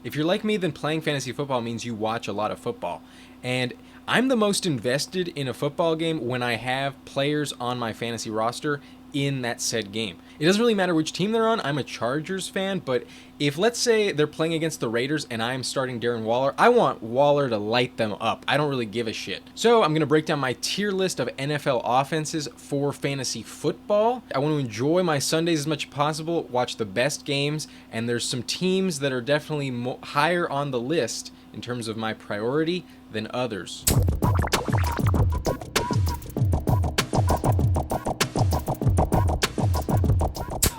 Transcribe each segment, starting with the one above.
If you're like me, then playing fantasy football means you watch a lot of football. And I'm the most invested in a football game when I have players on my fantasy roster in that said game. It doesn't really matter which team they're on. I'm a Chargers fan, but if, let's say, they're playing against the Raiders and I'm starting Darren Waller, I want Waller to light them up. I don't really give a shit. So I'm going to break down my tier list of NFL offenses for fantasy football. I want to enjoy my Sundays as much as possible, watch the best games, and there's some teams that are definitely higher on the list in terms of my priority than others.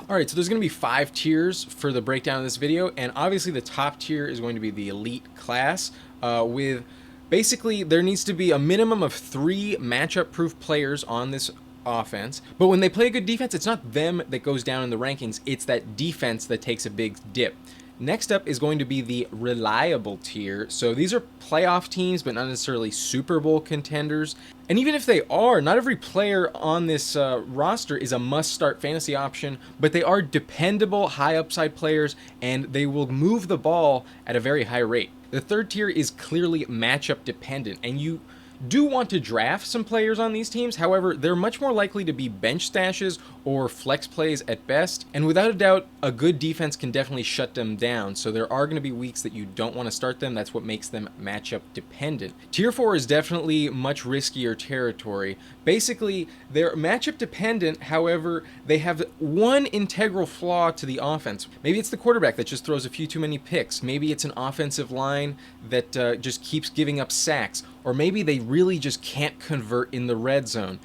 Alright, so there's going to be 5 tiers for the breakdown of this video, and obviously the top tier is going to be the elite class, with basically there needs to be a minimum of 3 matchup-proof players on this offense, but when they play a good defense, it's not them that goes down in the rankings, it's that defense that takes a big dip. Next up is going to be the reliable tier. So these are playoff teams, but not necessarily Super Bowl contenders. And even if they are, not every player on this roster is a must-start fantasy option, but they are dependable, high-upside players, and they will move the ball at a very high rate. The third tier is clearly matchup dependent, and you do want to draft some players on these teams. However, they're much more likely to be bench stashes or flex plays at best, and without a doubt, a good defense can definitely shut them down, so there are going to be weeks that you don't want to start them. That's what makes them matchup dependent. Tier 4 is definitely much riskier territory. Basically, they're matchup dependent, however, they have one integral flaw to the offense. Maybe it's the quarterback that just throws a few too many picks. Maybe it's an offensive line that just keeps giving up sacks. Or maybe they really just can't convert in the red zone.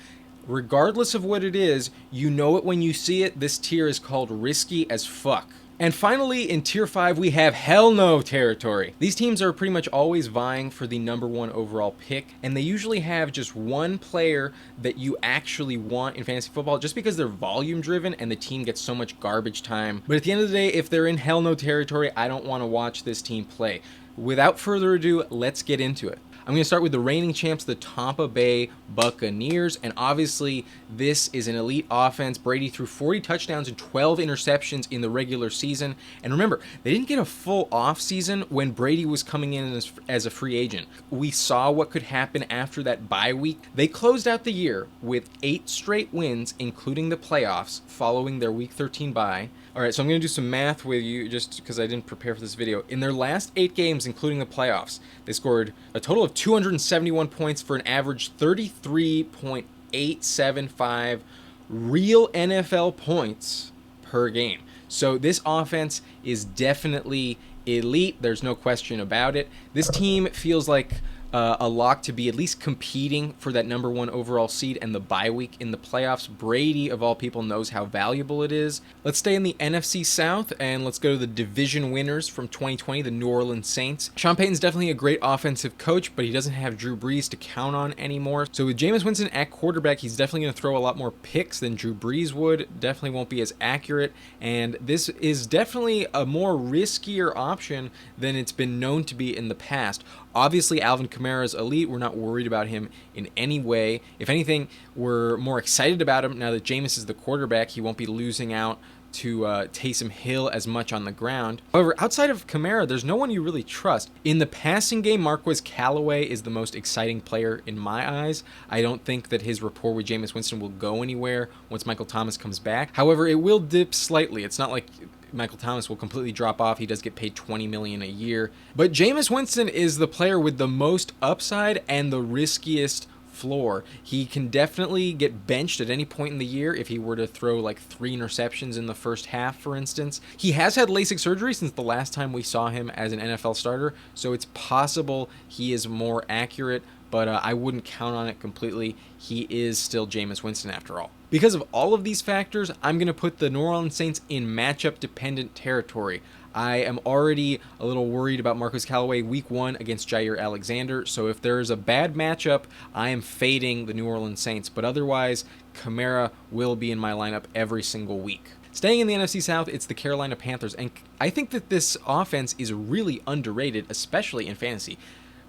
Regardless of what it is, you know it when you see it. This tier is called risky as fuck. And finally, in Tier 5, we have hell no territory. These teams are pretty much always vying for the #1 overall pick, and they usually have just one player that you actually want in fantasy football just because they're volume driven and the team gets so much garbage time. But at the end of the day, if they're in hell no territory, I don't want to watch this team play. Without further ado, let's get into it. I'm going to start with the reigning champs, the Tampa Bay Buccaneers, and obviously this is an elite offense. Brady threw 40 touchdowns and 12 interceptions in the regular season, and remember, they didn't get a full offseason when Brady was coming in as a free agent. We saw what could happen after that bye week. They closed out the year with 8 straight wins, including the playoffs, following their Week 13 bye. Alright, so I'm going to do some math with you just because I didn't prepare for this video. In their last 8 games, including the playoffs, they scored a total of 271 points for an average 33.875 real NFL points per game. So this offense is definitely elite. There's no question about it. This team feels like a lock to be at least competing for that #1 overall seed and the bye week in the playoffs. Brady, of all people, knows how valuable it is. Let's stay in the NFC South, and let's go to the division winners from 2020, the New Orleans Saints. Sean Payton's definitely a great offensive coach, but he doesn't have Drew Brees to count on anymore. So with Jameis Winston at quarterback, he's definitely going to throw a lot more picks than Drew Brees would. Definitely won't be as accurate, and this is definitely a more riskier option than it's been known to be in the past. Obviously, Alvin Kamara is elite. We're not worried about him in any way. If anything, we're more excited about him now that Jameis is the quarterback. He won't be losing out to Taysom Hill as much on the ground. However, outside of Kamara, there's no one you really trust. In the passing game, Marquez Callaway is the most exciting player in my eyes. I don't think that his rapport with Jameis Winston will go anywhere once Michael Thomas comes back. However, it will dip slightly. It's not like Michael Thomas will completely drop off. He does get paid $20 million a year. But Jameis Winston is the player with the most upside and the riskiest floor. He can definitely get benched at any point in the year if he were to throw like 3 interceptions in the first half, for instance. He has had LASIK surgery since the last time we saw him as an NFL starter, so it's possible he is more accurate, but I wouldn't count on it completely. He is still Jameis Winston after all. Because of all of these factors, I'm going to put the New Orleans Saints in matchup-dependent territory. I am already a little worried about Marquez Callaway Week 1 against Jair Alexander, so if there's a bad matchup, I am fading the New Orleans Saints, but otherwise, Kamara will be in my lineup every single week. Staying in the NFC South, it's the Carolina Panthers, and I think that this offense is really underrated, especially in fantasy.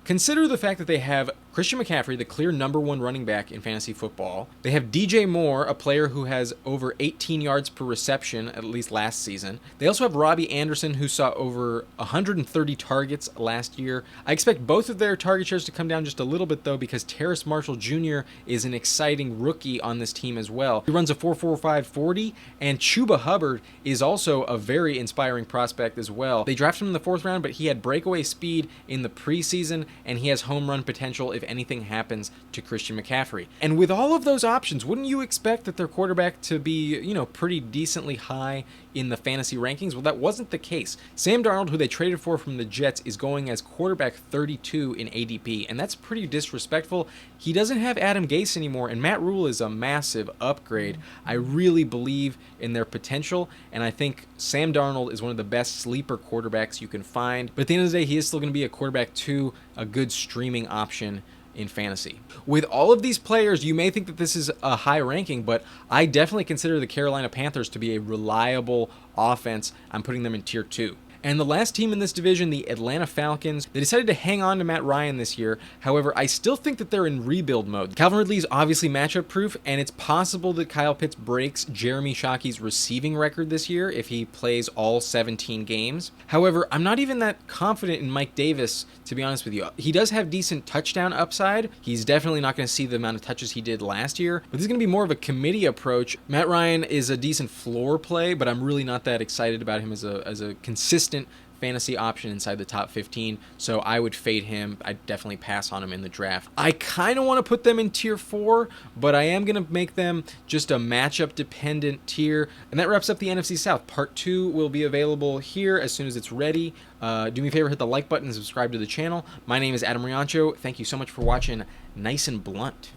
Consider the fact that they have Christian McCaffrey, the clear #1 running back in fantasy football. They have DJ Moore, a player who has over 18 yards per reception, at least last season. They also have Robbie Anderson, who saw over 130 targets last year. I expect both of their target shares to come down just a little bit, though, because Terrace Marshall Jr. is an exciting rookie on this team as well. He runs a 4.45 40, and Chuba Hubbard is also a very inspiring prospect as well. They drafted him in the 4th round, but he had breakaway speed in the preseason, and he has home run potential if anything happens to Christian McCaffrey. And with all of those options, wouldn't you expect that their quarterback to be, pretty decently high in the fantasy rankings? Well, that wasn't the case. Sam Darnold, who they traded for from the Jets, is going as quarterback 32 in ADP, and that's pretty disrespectful. He doesn't have Adam Gase anymore, and Matt Rule is a massive upgrade. I really believe in their potential, and I think Sam Darnold is one of the best sleeper quarterbacks you can find. But at the end of the day, he is still going to be a quarterback 2, a good streaming option in fantasy. With all of these players, you may think that this is a high ranking, but I definitely consider the Carolina Panthers to be a reliable offense. I'm putting them in tier 2. And the last team in this division, the Atlanta Falcons, they decided to hang on to Matt Ryan this year. However, I still think that they're in rebuild mode. Calvin Ridley is obviously matchup proof, and it's possible that Kyle Pitts breaks Jeremy Shockey's receiving record this year if he plays all 17 games. However, I'm not even that confident in Mike Davis, to be honest with you. He does have decent touchdown upside. He's definitely not going to see the amount of touches he did last year, but this is going to be more of a committee approach. Matt Ryan is a decent floor play, but I'm really not that excited about him as a consistent fantasy option inside the top 15, so I would fade him. I'd definitely pass on him in the draft. I kind of want to put them in tier 4, but I am going to make them just a matchup dependent tier. And that wraps up the NFC South. Part 2 will be available here as soon as it's ready. Do me a favor, hit the like button and subscribe to the channel. My name is Adam Riancho. Thank you so much for watching Nice and Blunt.